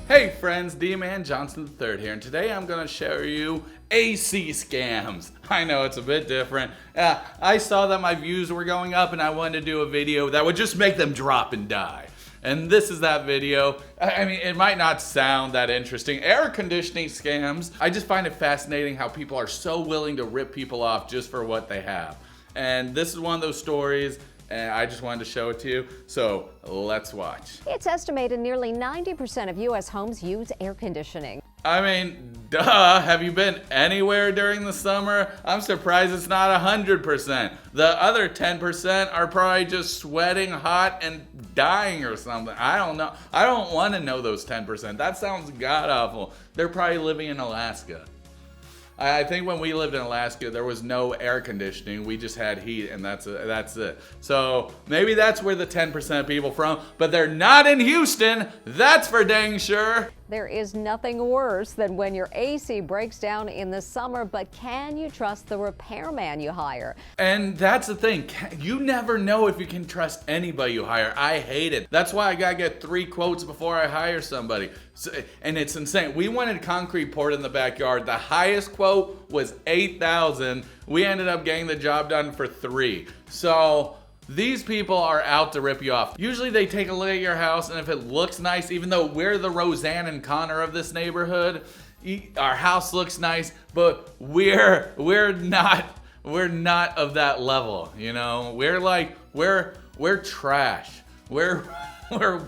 Hey friends, Dee-man Johnson III here, and today I'm going to show you AC scams. I know it's a bit different. I saw that my views were going up and I wanted to do a video that would just make them drop and die. And this is that video. I mean, it might not sound that interesting. Air conditioning scams. I just find it fascinating how people are so willing to rip people off just for what they have. And this is one of those stories, and I just wanted to show it to you, so let's watch. It's estimated nearly 90% of U.S. homes use air conditioning. I mean, duh, have you been anywhere during the summer? I'm surprised it's not 100%. The other 10% are probably just sweating hot and dying or something. I don't know. I don't want to know those 10%. That sounds god-awful. They're probably living in Alaska. I think when we lived in Alaska, there was no air conditioning. We just had heat, and that's it. So maybe that's where the 10% of people from, but they're not in Houston. That's for dang sure. There is nothing worse than when your AC breaks down in the summer, but can you trust the repairman you hire? And that's the thing. You never know if you can trust anybody you hire. I hate it. That's why I gotta get 3 quotes before I hire somebody. And it's insane. We wanted concrete poured in the backyard. The highest quote was $8,000. We ended up getting the job done for $3,000. So these people are out to rip you off. Usually they take a look at your house, and if it looks nice, even though we're the Roseanne and Connor of this neighborhood, our house looks nice, but we're not of that level, you know? We're trash. We're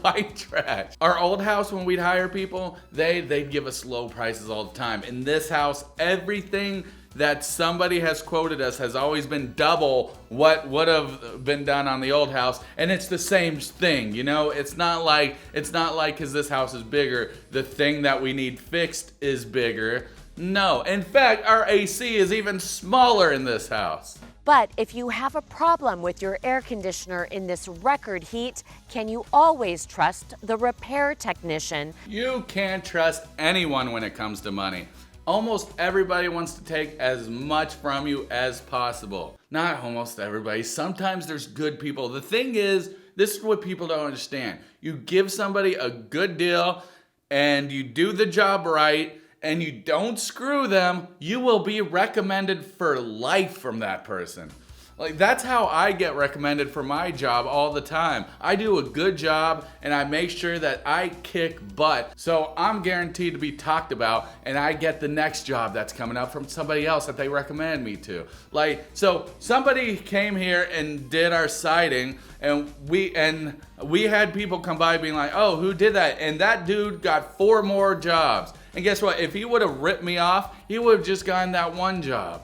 white trash. Our old house, when we'd hire people, they'd give us low prices all the time. In this house, everything that somebody has quoted us has always been double what would have been done on the old house, and it's the same thing, you know? It's not like because this house is bigger, the thing that we need fixed is bigger. No, in fact, our AC is even smaller in this house. But if you have a problem with your air conditioner in this record heat, can you always trust the repair technician? You can't trust anyone when it comes to money. Almost everybody wants to take as much from you as possible. Not almost everybody. Sometimes there's good people. The thing is, this is what people don't understand. You give somebody a good deal and you do the job right and you don't screw them, you will be recommended for life from that person. Like, that's how I get recommended for my job all the time. I do a good job and I make sure that I kick butt, so I'm guaranteed to be talked about, and I get the next job that's coming up from somebody else that they recommend me to. Like, so somebody came here and did our siding, and we had people come by being like, oh, who did that? And that dude got 4 more jobs. And guess what? If he would have ripped me off, he would have just gotten that one job.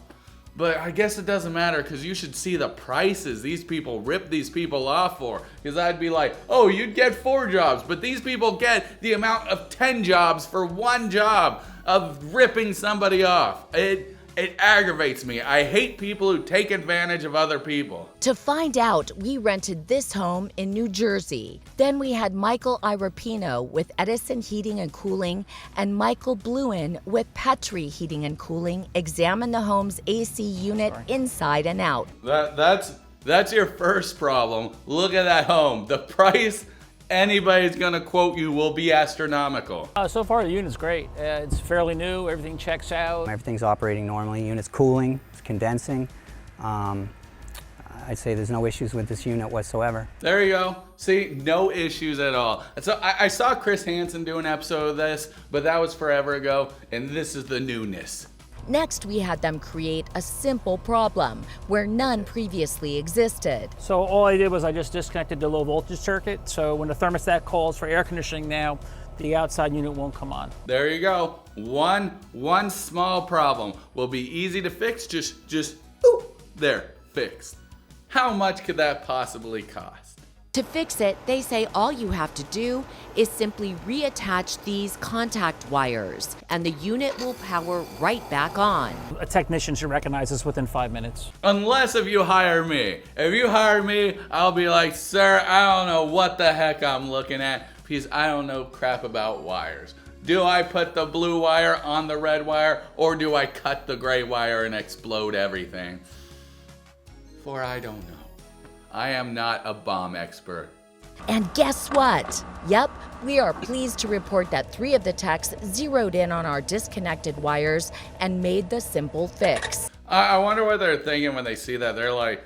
But I guess it doesn't matter, because you should see the prices these people rip these people off for. Because I'd be like, oh, you'd get 4 jobs, but these people get the amount of 10 jobs for 1 job of ripping somebody off. It aggravates me. I hate people who take advantage of other people. To find out, we rented this home in New Jersey. Then we had Michael Irapino with Edison Heating and Cooling and Michael Bluin with Petrie Heating and Cooling examine the home's AC unit inside and out. That's your first problem. Look at that home. The price anybody's gonna quote you will be astronomical. So far the unit's great. It's fairly new, everything checks out. Everything's operating normally. Unit's cooling, it's condensing. I'd say there's no issues with this unit whatsoever. There you go. See, no issues at all. So I saw Chris Hansen do an episode of this, but that was forever ago, and this is the newness. Next, we had them create a simple problem where none previously existed. So all I did was I just disconnected the low voltage circuit, so when the thermostat calls for air conditioning now, the outside unit won't come on. There you go. One small problem will be easy to fix. Just there, fixed. How much could that possibly cost? To fix it, they say all you have to do is simply reattach these contact wires and the unit will power right back on. A technician should recognize this within 5 minutes. Unless if you hire me. If you hire me, I'll be like, sir, I don't know what the heck I'm looking at because I don't know crap about wires. Do I put the blue wire on the red wire, or do I cut the gray wire and explode everything? For I don't know. I am not a bomb expert. And guess what? Yep, we are pleased to report that 3 of the techs zeroed in on our disconnected wires and made the simple fix. I wonder what they're thinking when they see that. They're like,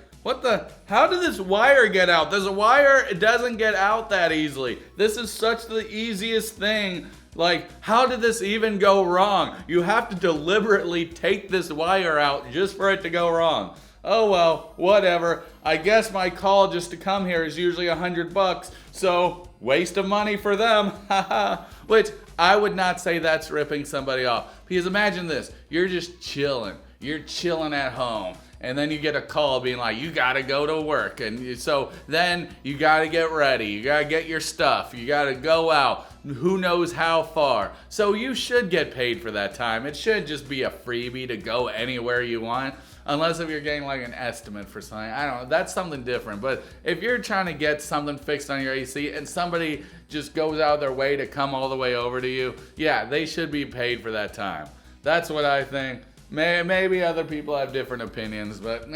how did this wire get out? This wire, it doesn't get out that easily. This is such the easiest thing. Like, how did this even go wrong? You have to deliberately take this wire out just for it to go wrong. Oh well, whatever. I guess my call just to come here is usually $100, so waste of money for them. Which I would not say that's ripping somebody off. Because imagine this, you're just chilling. You're chilling at home. And then you get a call being like, you gotta go to work. And so then you gotta get ready. You gotta get your stuff. You gotta go out. Who knows how far. So you should get paid for that time. It should just be a freebie to go anywhere you want. Unless if you're getting like an estimate for something. I don't know. That's something different. But if you're trying to get something fixed on your AC and somebody just goes out of their way to come all the way over to you, yeah, they should be paid for that time. That's what I think. Maybe other people have different opinions, but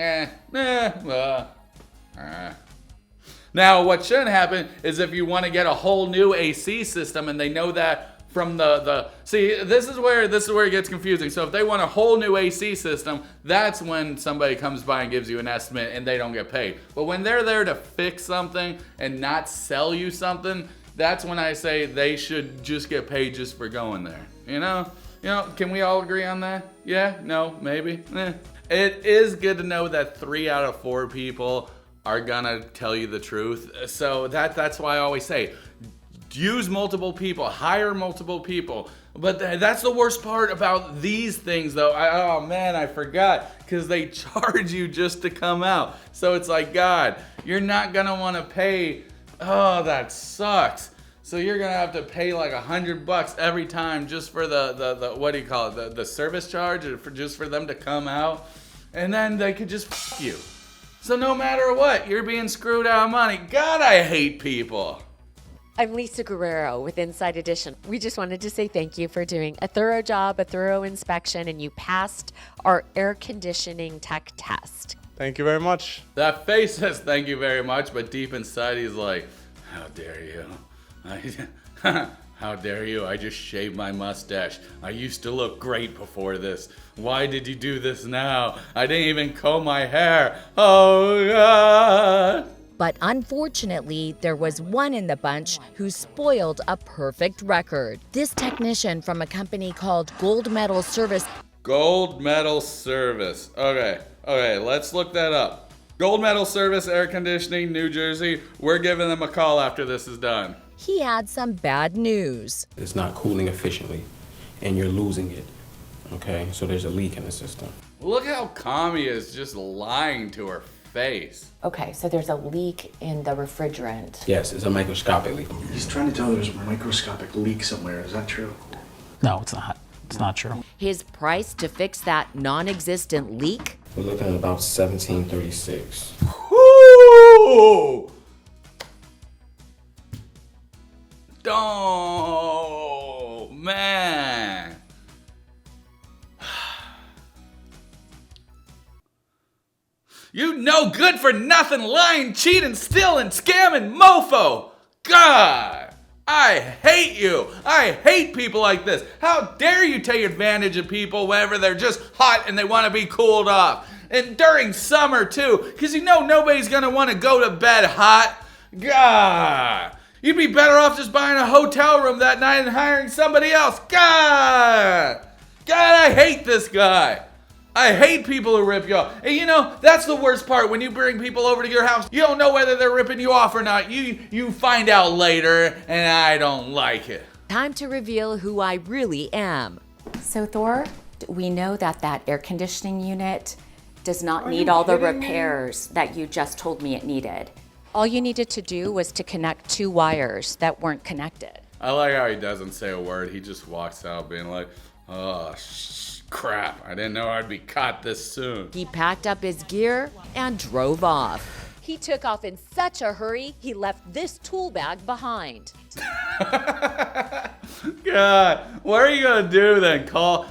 Now, what shouldn't happen is if you want to get a whole new AC system and they know that from see, this is where it gets confusing. So if they want a whole new AC system, that's when somebody comes by and gives you an estimate and they don't get paid. But when they're there to fix something and not sell you something, that's when I say they should just get paid just for going there, you know? Can we all agree on that? Yeah? No? Maybe? It is good to know that 3 out of 4 people are gonna tell you the truth. So that's why I always say, use multiple people, hire multiple people. But that's the worst part about these things though. Oh man, I forgot. Because they charge you just to come out. So it's like, God, you're not gonna wanna pay. Oh, that sucks. So you're gonna have to pay like $100 every time just for the what do you call it? The service charge, or just for them to come out, and then they could just f you. So no matter what, you're being screwed out of money. God, I hate people. I'm Lisa Guerrero with Inside Edition. We just wanted to say thank you for doing a thorough job, a thorough inspection, and you passed our air conditioning tech test. Thank you very much. That face says thank you very much, but deep inside he's like, how dare you? How dare you? I just shaved my mustache. I used to look great before this. Why did you do this now? I didn't even comb my hair. Oh, God. But unfortunately, there was one in the bunch who spoiled a perfect record. This technician from a company called Gold Medal Service. Gold Medal Service. Okay, let's look that up. Gold Medal Service Air Conditioning, New Jersey. We're giving them a call after this is done. He had some bad news. It's not cooling efficiently, and you're losing it, okay? So there's a leak in the system. Look how calm he is, just lying to her face. Okay, so there's a leak in the refrigerant. Yes, it's a microscopic leak. He's trying to tell there's a microscopic leak somewhere. Is that true? No, it's not. It's not true. His price to fix that non-existent leak? We're looking at about $1736. Woo! Oh, man. You no good for nothing, lying, cheating, stealing, scamming, mofo. God, I hate you. I hate people like this. How dare you take advantage of people whenever they're just hot and they want to be cooled off. And during summer too, because you know nobody's going to want to go to bed hot. God. You'd be better off just buying a hotel room that night and hiring somebody else. God, I hate this guy. I hate people who rip you off. And you know, that's the worst part. When you bring people over to your house, you don't know whether they're ripping you off or not. You find out later, and I don't like it. Time to reveal who I really am. So Thor, we know that air conditioning unit does not need all the repairs that you just told me it needed. All you needed to do was to connect 2 wires that weren't connected. I like how he doesn't say a word. He just walks out being like, oh, crap. I didn't know I'd be caught this soon. He packed up his gear and drove off. He took off in such a hurry, he left this tool bag behind. God, what are you going to do then? Are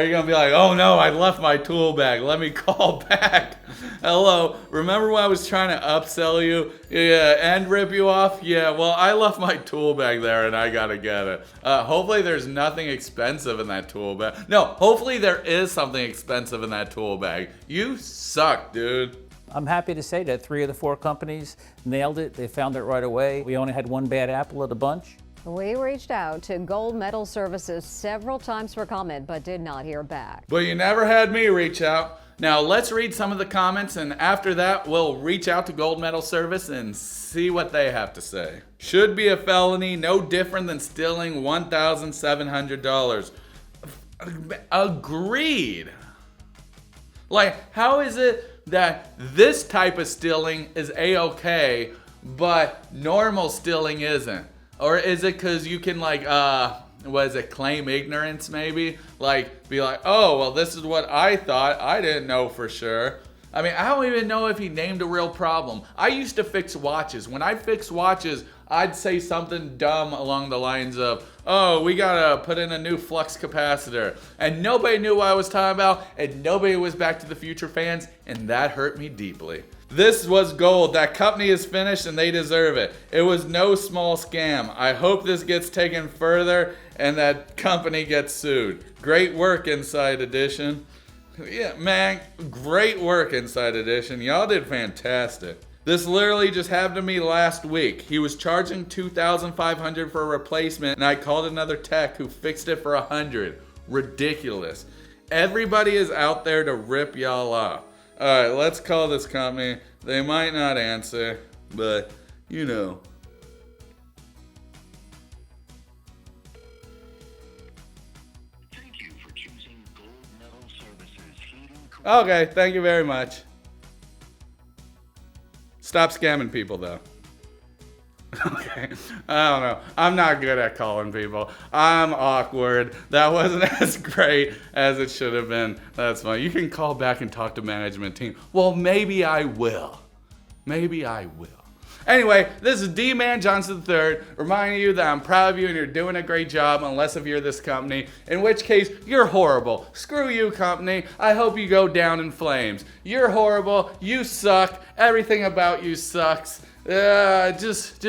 you going to be like, oh no, I left my tool bag. Let me call back. Hello, remember when I was trying to upsell you? Yeah, and rip you off? Yeah, well, I left my tool bag there and I gotta get it. Hopefully there's nothing expensive in that tool bag. No, hopefully there is something expensive in that tool bag. You suck, dude. I'm happy to say that 3 of the 4 companies nailed it. They found it right away. We only had one bad apple of the bunch. We reached out to Gold Medal Services several times for comment, but did not hear back. But you never had me reach out. Now let's read some of the comments, and after that we'll reach out to Gold Medal Service and see what they have to say. Should be a felony, no different than stealing $1,700. Agreed. Like, how is it that this type of stealing is a-okay, but normal stealing isn't? Or is it because you can, like, claim ignorance maybe? Like, be like, oh, well, this is what I thought. I didn't know for sure. I mean, I don't even know if he named a real problem. I used to fix watches. When I fixed watches, I'd say something dumb along the lines of, oh, we gotta put in a new flux capacitor. And nobody knew what I was talking about, and nobody was Back to the Future fans, and that hurt me deeply. This was gold. That company is finished and they deserve it. It was no small scam. I hope this gets taken further and that company gets sued. Great work, Inside Edition. Yeah, man, great work, Inside Edition. Y'all did fantastic. This literally just happened to me last week. He was charging $2,500 for a replacement, and I called another tech who fixed it for $100. Ridiculous. Everybody is out there to rip y'all off. Alright, let's call this company. They might not answer, but, you know. Thank you for choosing Gold Medal Services Heating. Okay, thank you very much. Stop scamming people, though. Okay, I don't know. I'm not good at calling people. I'm awkward. That wasn't as great as it should have been. That's fine. You can call back and talk to management team. Well, maybe I will. Maybe I will. Anyway, this is Dee-man Johnson III reminding you that I'm proud of you and you're doing a great job, unless if you're this company, in which case you're horrible. Screw you, company. I hope you go down in flames. You're horrible. You suck. Everything about you sucks. Just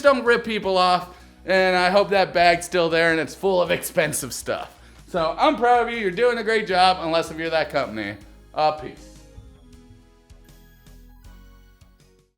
don't rip people off, and I hope that bag's still there and it's full of expensive stuff. So I'm proud of you. You're doing a great job, unless if you're that company. Peace.